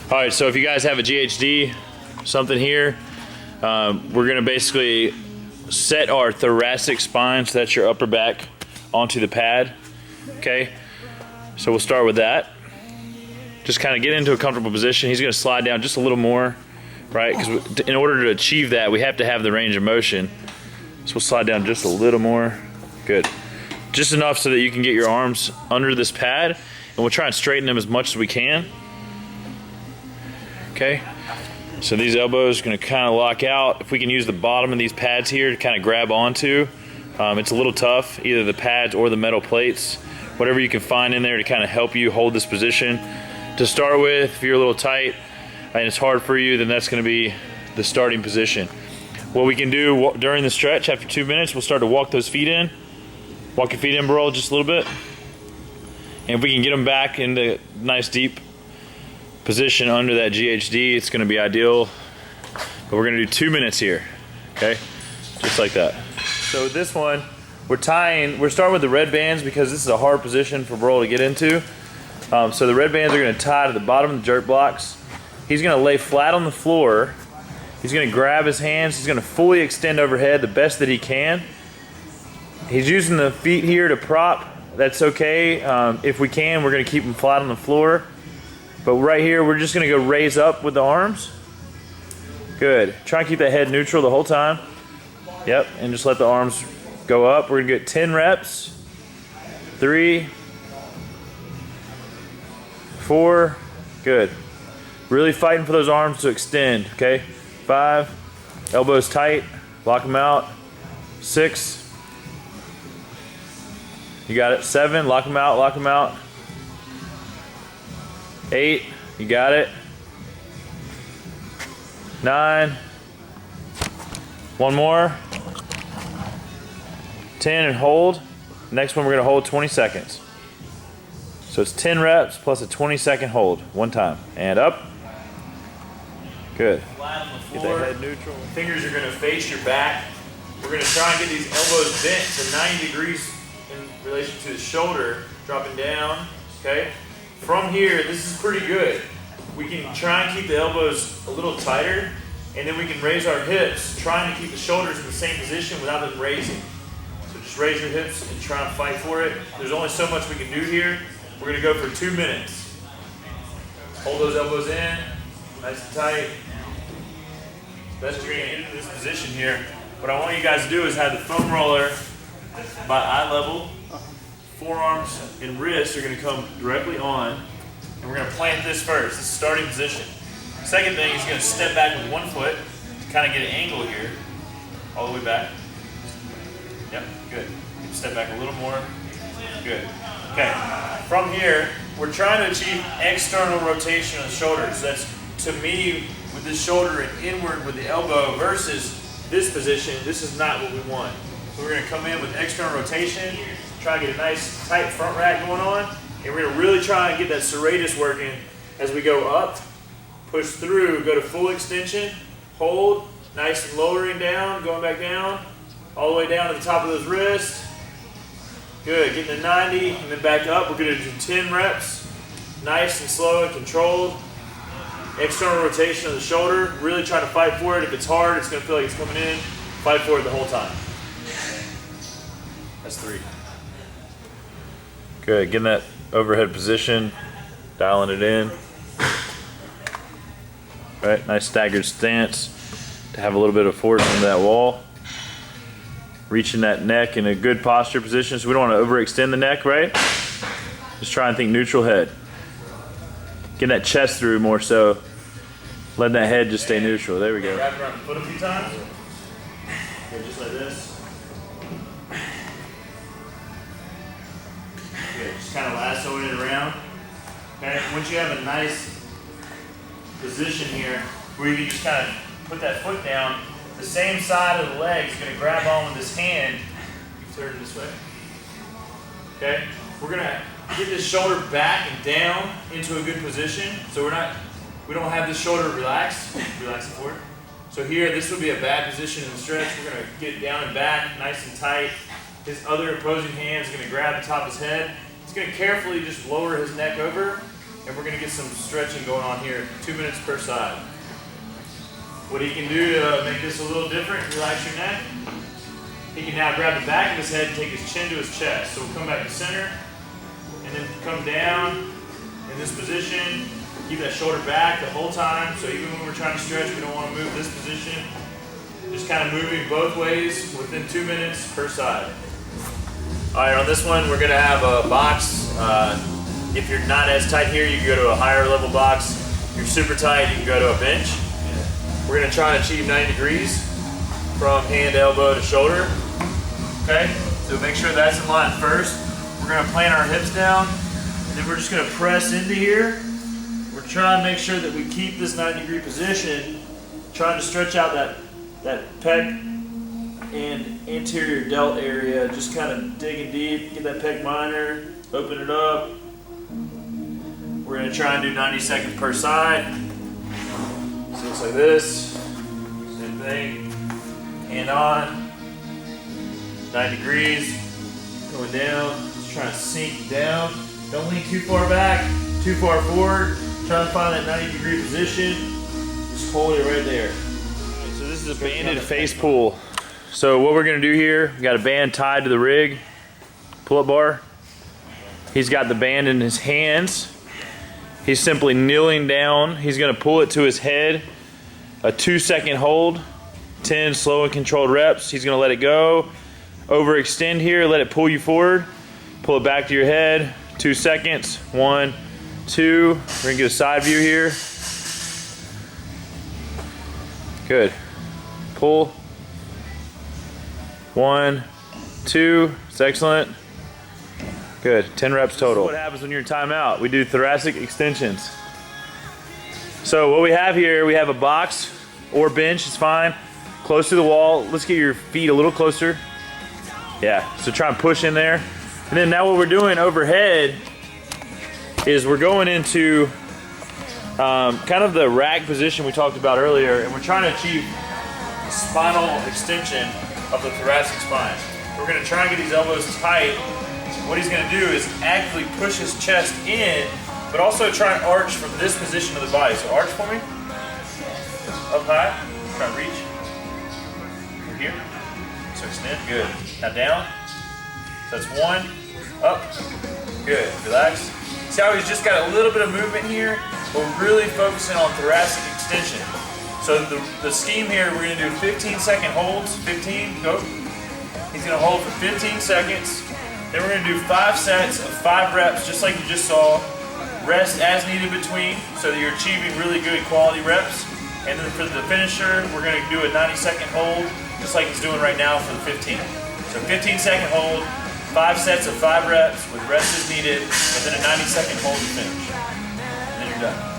All right, so if you guys have a GHD, something here, we're gonna basically set our thoracic spine, so that's your upper back, onto the pad, okay? So we'll start with that. Just kind of get into a comfortable position. He's gonna slide down just a little more, right? Because in order to achieve that, we have to have the range of motion. So we'll slide down just a little more. Good. Just enough so that you can get your arms under this pad, and we'll try and straighten them as much as we can. Okay, so these elbows are going to kind of lock out. If we can use the bottom of these pads here to kind of grab onto, it's a little tough, either the pads or the metal plates, whatever you can find in there to kind of help you hold this position. To start with, if you're a little tight and it's hard for you, then that's going to be the starting position. What we can do during the stretch, after 2 minutes, we'll start to walk those feet in. Walk your feet in, bro, just a little bit. And if we can get them back into nice deep position under that GHD, it's going to be ideal. But we're going to do 2 minutes here, okay? Just like that. So with this one, we're starting with the red bands because this is a hard position for Burl to get into. So the red bands are going to tie to the bottom of the jerk blocks. He's going to lay flat on the floor. He's going to grab his hands. He's going to fully extend overhead the best that he can. He's using the feet here to prop. That's okay. If we can, we're going to keep them flat on the floor. But right here, we're just going to go raise up with the arms. Good. Try and keep that head neutral the whole time. Yep, and just let the arms go up. We're going to get 10 reps. 3, 4, good. Really fighting for those arms to extend, okay? 5, elbows tight, lock them out. 6, you got it. 7, lock them out, lock them out. 8, you got it. 9, one more. 10 and hold. Next one we're going to hold 20 seconds. So it's 10 reps plus a 20-second hold. One time. And up. Good. Flat on the floor. Get that head neutral. Fingers are going to face your back. We're going to try and get these elbows bent to 90 degrees in relation to the shoulder. Dropping down. Okay. From here, this is pretty good. We can try and keep the elbows a little tighter, and then we can raise our hips, trying to keep the shoulders in the same position without them raising. So just raise your hips and try and fight for it. There's only so much we can do here. We're gonna go for 2 minutes. Hold those elbows in, nice and tight. Best you're gonna get into this position here. What I want you guys to do is have the foam roller by eye level. Forearms and wrists are going to come directly on, and we're going to plant this first. This is starting position. Second thing is going to step back with one foot to kind of get an angle here, all the way back. Yep, good. Step back a little more. Good. Okay. From here, we're trying to achieve external rotation of the shoulders. That's, to me, with this shoulder and inward with the elbow versus this position. This is not what we want. So we're going to come in with external rotation. Try to get a nice tight front rack going on, and we're going to really try and get that serratus working as we go up, push through, go to full extension, hold, nice and lowering down, going back down, all the way down to the top of those wrists. Good, getting to 90, and then back up. We're going to do 10 reps, nice and slow and controlled. External rotation of the shoulder, really trying to fight for it. If it's hard, it's going to feel like it's coming in. Fight for it the whole time. That's 3. Good, getting that overhead position, dialing it in. Right, nice staggered stance to have a little bit of force into that wall. Reaching that neck in a good posture position, so we don't want to overextend the neck, right? Just try and think neutral head. Getting that chest through more so. Letting that head just stay neutral. There we go. Wrap around the foot a few times. Okay, just like this. Good, just kind of lassoing it around. Okay, once you have a nice position here where you can just kind of put that foot down, the same side of the leg is going to grab on with this hand. You turn it this way. Okay, we're going to get this shoulder back and down into a good position. So we don't have this shoulder relaxed. Relax it forward. So here, this would be a bad position in the stretch. We're going to get it down and back, nice and tight. His other opposing hand is going to grab the top of his head. He's going to carefully just lower his neck over and we're gonna get some stretching going on here, 2 minutes per side. What he can do to make this a little different, relax your neck, he can now grab the back of his head and take his chin to his chest. So we'll come back to center, and then come down in this position. Keep that shoulder back the whole time, so even when we're trying to stretch, we don't want to move this position. Just kind of moving both ways within 2 minutes per side. All right, on this one, we're gonna have a box. If you're not as tight here, you can go to a higher level box. If you're super tight, you can go to a bench. We're gonna try and achieve 90 degrees from hand, elbow to shoulder. Okay, so make sure that's in line first. We're gonna plant our hips down, and then we're just gonna press into here. We're trying to make sure that we keep this 90-degree position, trying to stretch out that pec and anterior delt area, just kind of digging deep, get that pec minor, open it up. We're gonna try and do 90 seconds per side. So it looks like this, same thing, hand on, 90 degrees, going down, just trying to sink down. Don't lean too far back, too far forward. Try to find that 90-degree position, just hold it right there. So this is a banded face pull. So what we're gonna do here, we got a band tied to the rig, pull-up bar. He's got the band in his hands. He's simply kneeling down. He's gonna pull it to his head, a 2-second hold, 10 slow and controlled reps. He's gonna let it go, overextend here, let it pull you forward, pull it back to your head, 2 seconds, 1, 2. We're gonna get a side view here. Good. Pull. 1, 2. It's excellent. Good. 10 reps total. What happens when you're in timeout? We do thoracic extensions. So what we have here, we have a box or bench, it's fine. Close to the wall. Let's get your feet a little closer. Yeah, so try and push in there. And then now what we're doing overhead is we're going into kind of the rack position we talked about earlier, and we're trying to achieve spinal extension of the thoracic spine. We're gonna try and get these elbows tight. What he's gonna do is actively push his chest in, but also try and arch from this position of the body. So arch for me. Up high, try and reach. Over here, so extend, good. Now down, so that's 1, up, good, relax. See how he's just got a little bit of movement here, but we're really focusing on thoracic extension. So the scheme here, we're gonna do 15-second holds, 15, go. He's gonna hold for 15 seconds. Then we're gonna do 5 sets of 5 reps, just like you just saw. Rest as needed between, so that you're achieving really good quality reps. And then for the finisher, we're gonna do a 90-second hold, just like he's doing right now for the 15. So 15-second hold, 5 sets of 5 reps with rest as needed, and then a 90-second hold to finish. And then you're done.